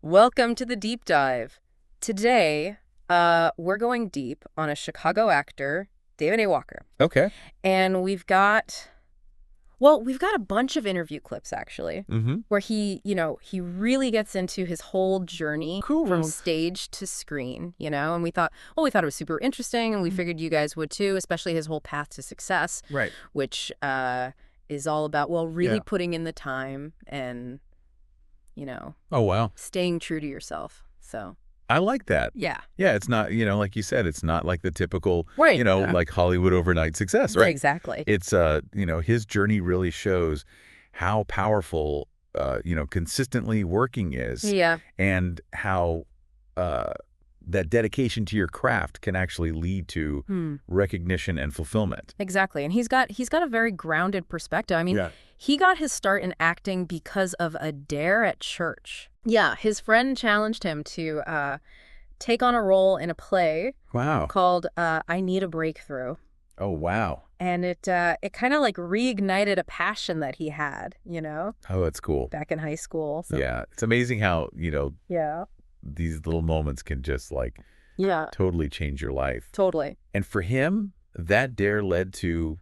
Welcome to the deep dive. Today, we're going deep on a Chicago actor, David A. Walker. Okay. And we've got a bunch of interview clips, actually, where he really gets into his whole journey from stage to screen, and we thought it was super interesting, and we figured you guys would too, especially his whole path to success, Right. which is all about, really putting in the time and, Oh, wow. staying true to yourself. So I like that. yeah. Yeah, it's not, like you said, it's not like the typical, Right. like Hollywood overnight success, right? Exactly. It's, his journey really shows how powerful, consistently working is. Yeah. And how that dedication to your craft can actually lead to recognition and fulfillment. Exactly. And he's got a very grounded perspective. I mean, he got his start in acting because of a dare at church. Yeah, his friend challenged him to take on a role in a play called I Need a Breakthrough. Oh, wow. And it kind of like reignited a passion that he had, Oh, that's cool. back in high school. So. Yeah, it's amazing how, Yeah. these little moments can just Yeah. totally change your life. Totally. And for him, that dare led to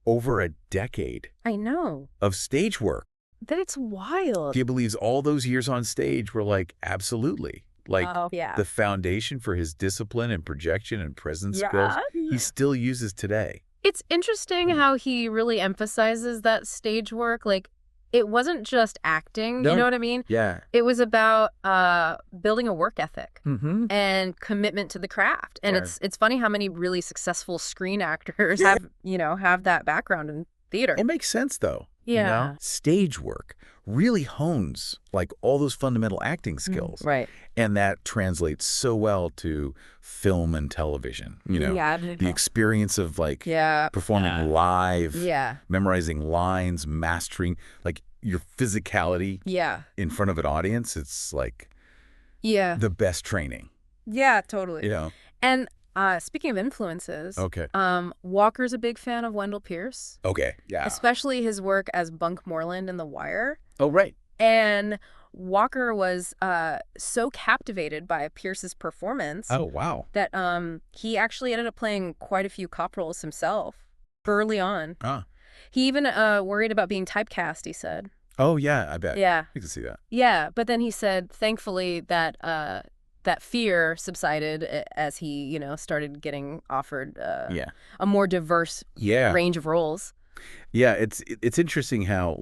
over a decade I know. of stage work. It's wild. He believes all those years on stage were absolutely Yeah. the foundation for his discipline and projection and presence skills he still uses today. It's interesting how he really emphasizes that stage work. It wasn't just acting, you know what I mean? Yeah. It was about building a work ethic Mm-hmm. and commitment to the craft. And it's funny how many really successful screen actors have that background in theater. It makes sense, though. Yeah. Stage work really hones all those fundamental acting skills. Right. And that translates so well to film and television. The experience of performing live, memorizing lines, mastering your physicality in front of an audience. It's the best training. Yeah, totally. And speaking of influences, Okay. Walker's a big fan of Wendell Pierce. Okay. Yeah. Especially his work as Bunk Moreland in The Wire. Oh, right. And Walker was so captivated by Pierce's performance. Oh, wow. That he actually ended up playing quite a few cop roles himself early on. He even worried about being typecast, he said. Oh, yeah, I bet. Yeah. I can see that. Yeah, but then he said, thankfully, that that fear subsided as he, started getting offered a more diverse range of roles. Yeah, it's interesting how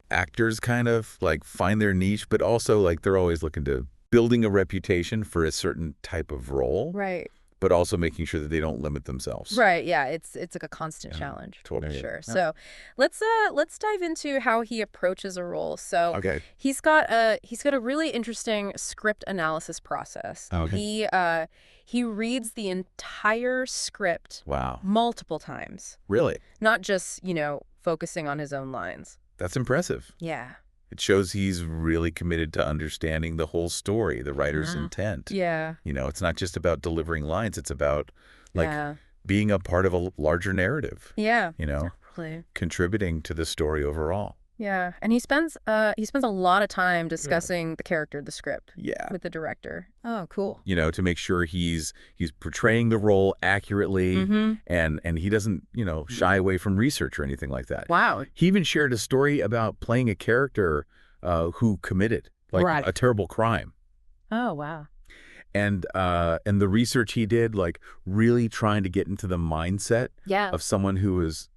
actors kind of find their niche, but also they're always looking to building a reputation for a certain type of role. Right. But also making sure that they don't limit themselves. Right. Yeah. It's a constant challenge. Totally. For sure. Yeah. So let's dive into how he approaches a role. So Okay. he's got a really interesting script analysis process. Okay. He reads the entire script multiple times. Really? Not just, focusing on his own lines. That's impressive. Yeah. It shows he's really committed to understanding the whole story, the writer's intent. Yeah. It's not just about delivering lines. It's about being a part of a larger narrative. Yeah. Exactly. Contributing to the story overall. Yeah. And he spends a lot of time discussing the character, the script. Yeah. With the director. Oh, cool. To make sure he's portraying the role accurately and he doesn't, shy away from research or anything like that. Wow. He even shared a story about playing a character who committed a terrible crime. Oh, wow. And the research he did, really trying to get into the mindset of someone who was,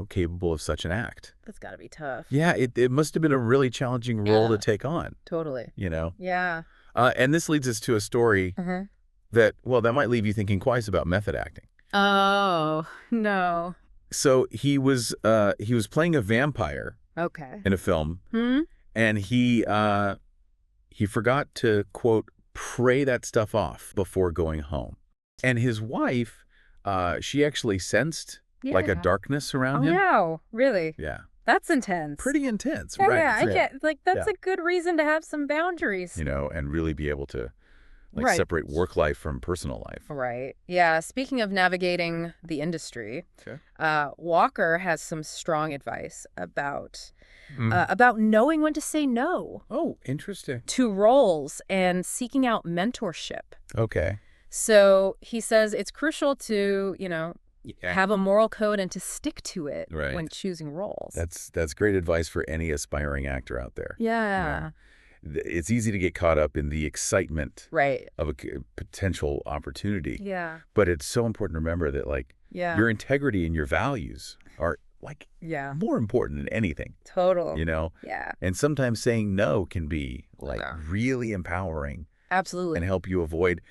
capable of such an act. That's got to be tough. Yeah, it must have been a really challenging role to take on. Totally. Yeah. And this leads us to a story that might leave you thinking twice about method acting. Oh, no. So he was playing a vampire in a film, and he forgot to, quote, pray that stuff off before going home. And his wife, she actually sensed a darkness around him. Oh, no. Really? Yeah. That's intense. Pretty intense, yeah, right? Yeah, I get that's a good reason to have some boundaries. And really be able to Like separate work life from personal life. Right. Yeah. Speaking of navigating the industry, Walker has some strong advice about knowing when to say no. Oh, interesting. To roles and seeking out mentorship. Okay. So he says it's crucial to, have a moral code and to stick to it when choosing roles. That's great advice for any aspiring actor out there. Yeah. It's easy to get caught up in the excitement of a potential opportunity. Yeah. But it's so important to remember that, your integrity and your values are, more important than anything. Totally. Yeah. And sometimes saying no can be, really empowering. Absolutely. And help you avoid,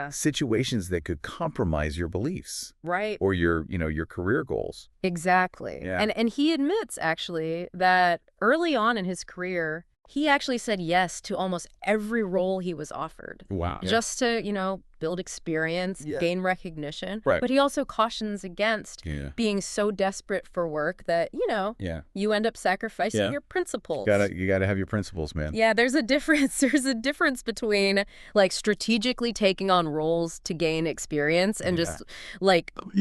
situations that could compromise your beliefs. Right. Or your career goals. Exactly. Yeah. And he admits, actually, that early on in his career, he actually said yes to almost every role he was offered. Wow. Just to, build experience, gain recognition. Right. But he also cautions against being so desperate for work that, you end up sacrificing your principles. You gotta have your principles, man. Yeah, there's a difference. There's a difference between, strategically taking on roles to gain experience and just,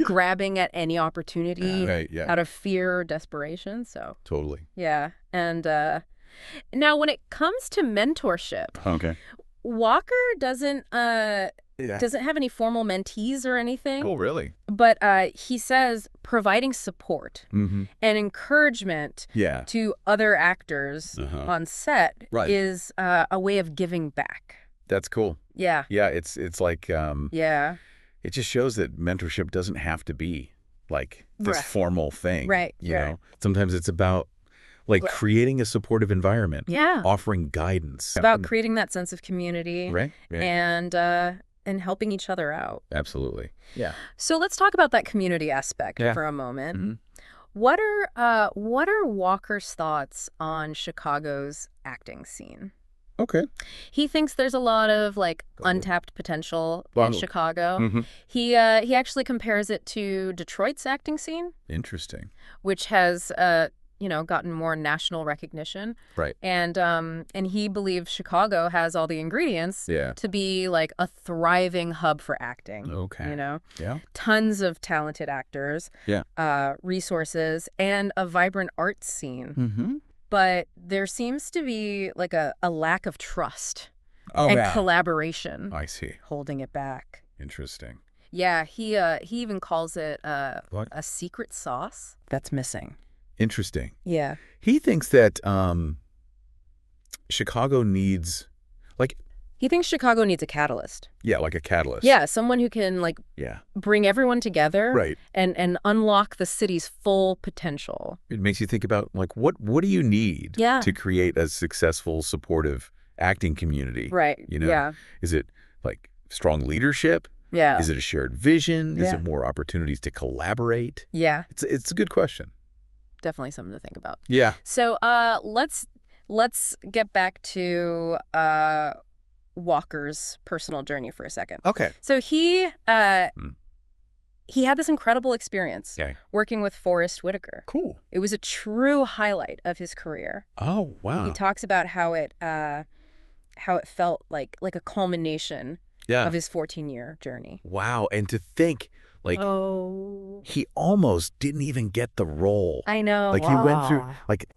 grabbing at any opportunity out of fear or desperation. So. Totally. Yeah. And, now, when it comes to mentorship, Walker doesn't have any formal mentees or anything. Oh, really? But he says providing support and encouragement to other actors on set is a way of giving back. That's cool. Yeah. Yeah, it's like it just shows that mentorship doesn't have to be this formal thing. Right. You know, sometimes it's about creating a supportive environment. Yeah. Offering guidance. It's about creating that sense of community. Right. And helping each other out. Absolutely. Yeah. So let's talk about that community aspect for a moment. What are Walker's thoughts on Chicago's acting scene? Okay. He thinks there's a lot of untapped potential in Chicago. He actually compares it to Detroit's acting scene. Interesting. Which has gotten more national recognition. Right. And he believes Chicago has all the ingredients to be a thriving hub for acting. Okay. Yeah. Tons of talented actors. Yeah. Resources and a vibrant arts scene. But there seems to be a lack of trust and collaboration. I see. Holding it back. Interesting. Yeah, he even calls it a secret sauce that's missing. Interesting. Yeah. He thinks that Chicago needs he thinks Chicago needs a catalyst. Yeah, like a catalyst. Yeah, someone who can bring everyone together and unlock the city's full potential. It makes you think about what do you need to create a successful, supportive acting community? Right. Yeah. Is it strong leadership? Yeah. Is it a shared vision? Is it more opportunities to collaborate? Yeah. It's a good question. Definitely something to think about. Yeah. So let's get back to Walker's personal journey for a second. Okay. So he had this incredible experience working with Forrest Whitaker. Cool. It was a true highlight of his career. Oh, wow. He talks about how it felt like a culmination of his 14-year journey. Wow. And to think he almost didn't even get the role. I know.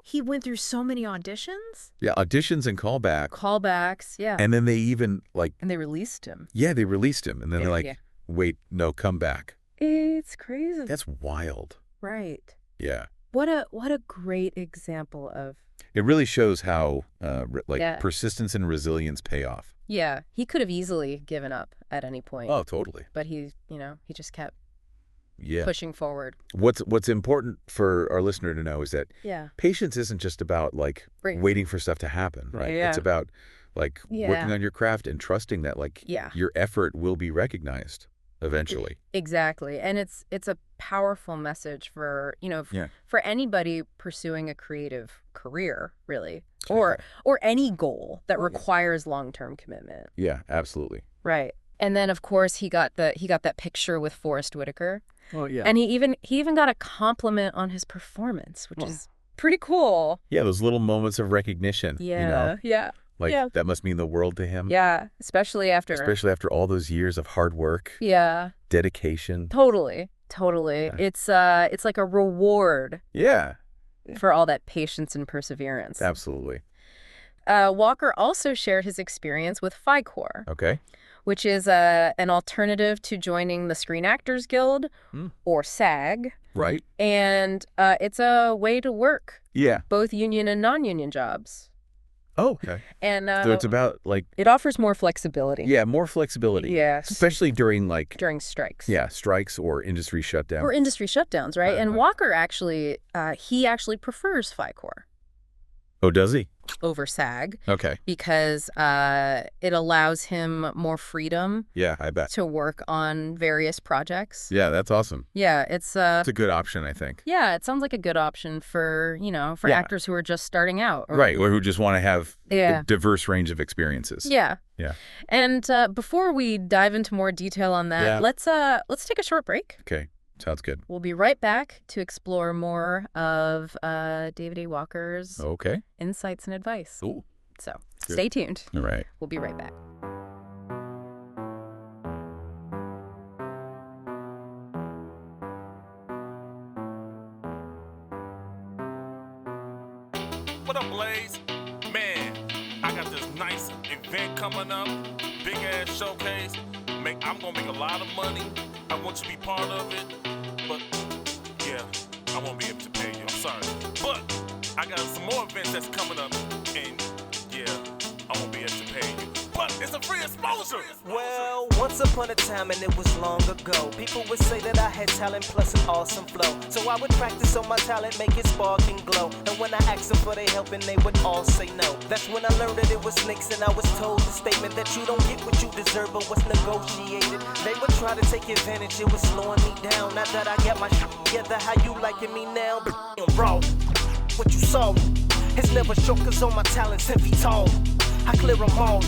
He went through so many auditions. Yeah, auditions and Callbacks, yeah. And then they even and they released him. Yeah, they released him. And then they're wait, no, come back. It's crazy. That's wild. Right. Yeah. What a great example of. It really shows how persistence and resilience pay off. Yeah, he could have easily given up at any point. Oh, totally. But he just kept pushing forward. What's important for our listener to know is that patience isn't just about waiting for stuff to happen, right? Yeah. It's about working on your craft and trusting that your effort will be recognized eventually. Exactly. And it's a powerful message for, for anybody pursuing a creative career, really. Or any goal that requires long-term commitment. Yeah, absolutely. Right. And then of course he got that picture with Forrest Whitaker. Oh yeah. And he even got a compliment on his performance, which is pretty cool. Yeah, those little moments of recognition. Yeah. Yeah. Like, that must mean the world to him. Yeah, especially after all those years of hard work. Yeah. Dedication. Totally. It's like a reward. Yeah. For all that patience and perseverance. Absolutely. Walker also shared his experience with FICOR. Okay. Which is an alternative to joining the Screen Actors Guild, or SAG. Right. And it's a way to work. Yeah. Both union and non-union jobs. Oh, okay. And so it's about, like... It offers more flexibility. Yeah, more flexibility. Yes. Especially during, like... During strikes. Yeah, strikes or industry shutdowns. Or industry shutdowns, right? And Walker actually, he actually prefers FICOR. Oh, does he? Over SAG. Okay. Because it allows him more freedom. Yeah, I bet. To work on various projects. Yeah, that's awesome. Yeah, it's a good option, I think. Yeah, it sounds like a good option for, for actors who are just starting out. Right, or who just want to have a diverse range of experiences. Yeah. Yeah. And before we dive into more detail on that, let's take a short break. Okay. Sounds good. We'll be right back to explore more of David A. Walker's insights and advice. Ooh. So stay tuned. All right. We'll be right back. What up, Blaze? Man, I got this nice event coming up, big ass showcase. I'm gonna make a lot of money. I want you to be part of it, but yeah, I won't be able to pay you. I'm sorry, but I got some more events that's coming up, and yeah, I won't be able to pay you. But it's a free exposure. Well, once upon a time, and it was long ago, people would say that I had talent plus an awesome flow. So I would practice on my talent, make it spark and glow. And when I asked them for their help, and they would all say no. That's when I learned that it was snakes, and I was told the statement that you don't get what you deserve, but what's negotiated. They would try to take advantage, it was slowing me down. Now that I got my shit together, how you liking me now? Raw, what you saw is never short, cause all my talent's 10 feet tall. I clear them all.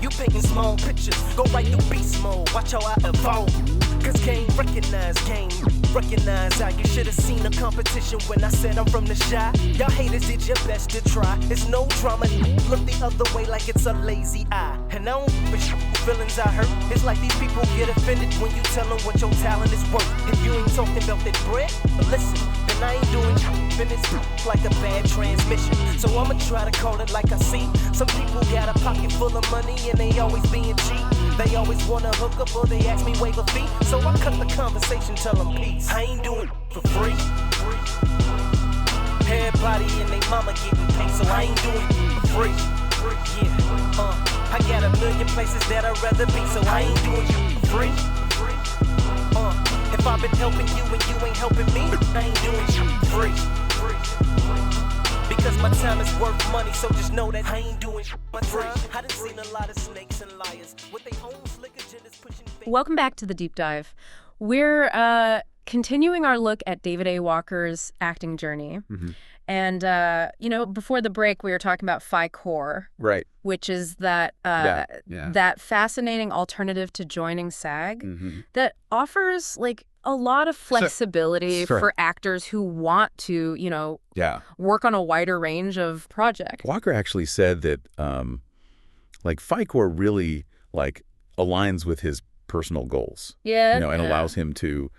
You big and small pictures, go right through beast mode, watch how I evolve. Cause game recognize, how you should've seen the competition when I said I'm from the shy. Y'all haters did your best to try, it's no drama, look the other way like it's a lazy eye. And I don't feelings I hurt, it's like these people get offended when you tell them what your talent is worth. If you ain't talking about that bread, listen, then I ain't doing and it's like a bad transmission. So I'ma try to call it like I see. Some people got a pocket full of money and they always being cheap. They always wanna hook up or they ask me waive a fee. So I cut the conversation, tell them peace. I ain't doing for free. Everybody and they mama getting paid, so I ain't doing for free. Yeah, I got a million places that I'd rather be, so I ain't doing for free. If I've been helping you and you ain't helping me, I ain't doing for free. Because my time is worth money, so just know that I ain't doing my free. I done seen a lot of snakes and liars with their own slick agendas pushing. Welcome back to the Deep Dive. We're continuing our look at David A. Walker's acting journey. Mm-hmm. And, before the break, we were talking about FICOR. Right. Which is that that fascinating alternative to joining SAG that offers, like, a lot of flexibility for actors who want to, work on a wider range of projects. Walker actually said that, FICOR really, aligns with his personal goals. Yeah. And allows him to,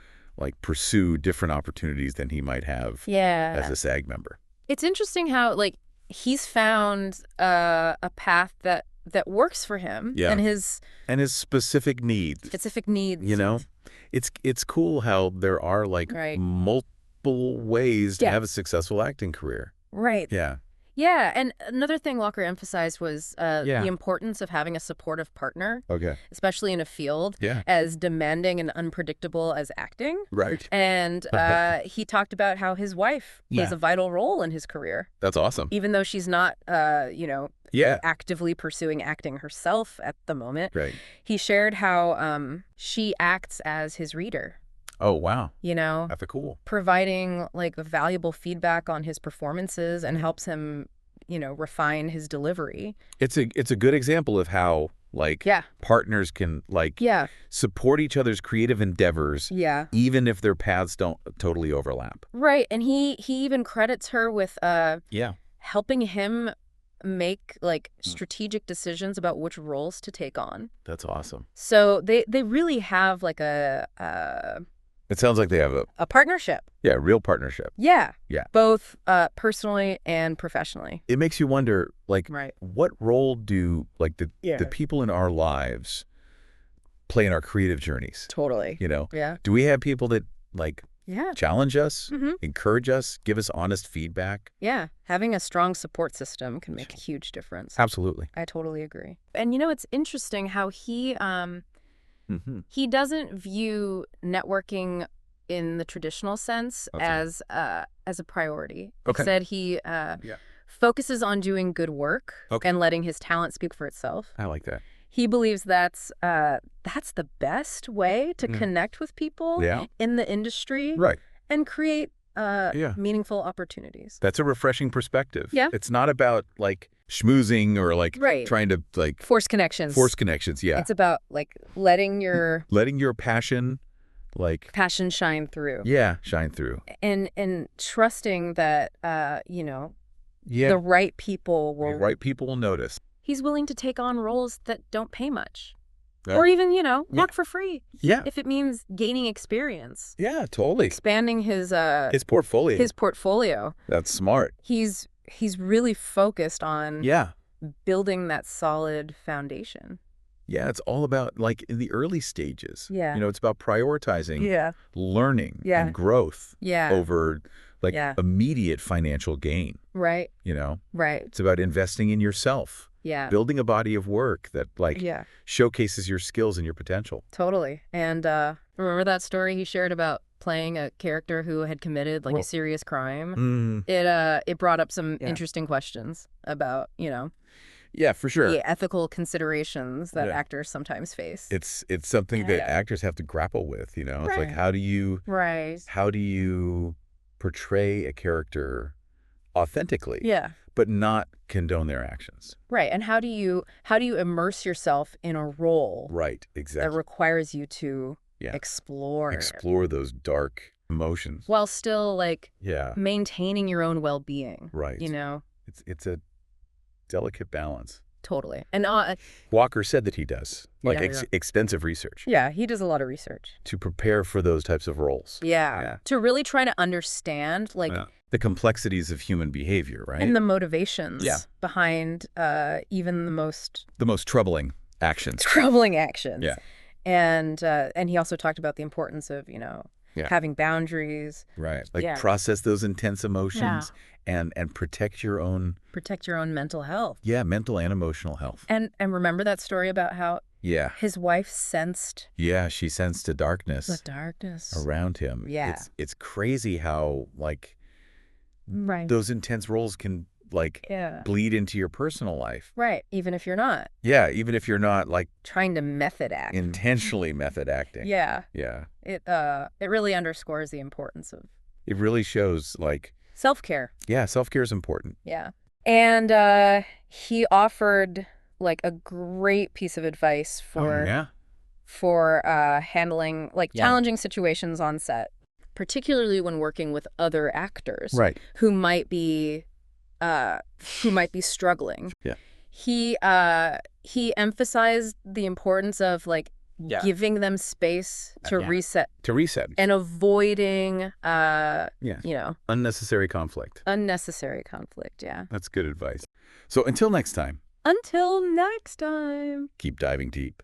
pursue different opportunities than he might have as a SAG member. It's interesting how, he's found a path that works for him and his specific needs. It's cool how there are multiple ways to have a successful acting career. Right. Yeah. Yeah, and another thing Walker emphasized was the importance of having a supportive partner, especially in a field as demanding and unpredictable as acting. Right. And he talked about how his wife plays a vital role in his career. That's awesome. Even though she's not, actively pursuing acting herself at the moment. Right. He shared how she acts as his reader. Oh, wow. That's cool. Providing valuable feedback on his performances and helps him, refine his delivery. It's a good example of how partners can support each other's creative endeavors even if their paths don't totally overlap. Right. And he even credits her with helping him make like strategic decisions about which roles to take on. That's awesome. So they really have like It sounds like they have a partnership. Yeah, real partnership. Yeah. Yeah. Both personally and professionally. It makes you wonder, like, right. what role do like the people in our lives play in our creative journeys? Totally. You know? Yeah. Do we have people that like challenge us, mm-hmm. encourage us, give us honest feedback? Yeah. Having a strong support system can make a huge difference. Absolutely. I totally agree. And you know, it's interesting how he he doesn't view networking in the traditional sense as a priority. Okay. He said he focuses on doing good work and letting his talent speak for itself. I like that. He believes that's the best way to connect with people in the industry and create meaningful opportunities. That's a refreshing perspective. Yeah. It's not about like schmoozing or like trying to like force connections. Yeah. It's about like letting your passion shine through. Yeah, shine through. And trusting that the right people will notice. He's willing to take on roles that don't pay much. Or even, work for free. Yeah. If it means gaining experience. Yeah, totally. Expanding his portfolio. That's smart. He's really focused on building that solid foundation. Yeah, it's all about like in the early stages. Yeah. It's about prioritizing learning and growth over like immediate financial gain. Right. Right. It's about investing in yourself. Yeah. Building a body of work that like showcases your skills and your potential. Totally. And remember that story he shared about playing a character who had committed like a serious crime? It brought up some interesting questions about, Yeah, for sure. the ethical considerations that actors sometimes face. It's something that actors have to grapple with, It's like how do you portray a character authentically? Yeah. But not condone their actions. Right. And how do you immerse yourself in a role Right, that exactly. requires you to explore those dark emotions while still like maintaining your own well-being. Right. It's a delicate balance. Totally. And Walker said that he does extensive research. Yeah, he does a lot of research To prepare for those types of roles. Yeah. To really try to understand like the complexities of human behavior, right? And the motivations behind even the most troubling actions. Yeah. And he also talked about the importance of, having boundaries. Right. Like process those intense emotions and protect your own mental health. Yeah, mental and emotional health. And remember that story about how his wife sensed she sensed a darkness. The darkness around him. Yeah. It's crazy how like those intense roles can like bleed into your personal life. Right. Even if you're not. Yeah, even if you're not like trying to method act. Intentionally method acting. Yeah. Yeah. It really underscores the importance of it really shows like self-care. Yeah, self-care is important. Yeah. And he offered like a great piece of advice for handling like challenging situations on set, particularly when working with other actors who might be struggling. Yeah. He emphasized the importance of like giving them space to reset. And avoiding unnecessary conflict. Yeah. That's good advice. So until next time. Until next time. Keep diving deep.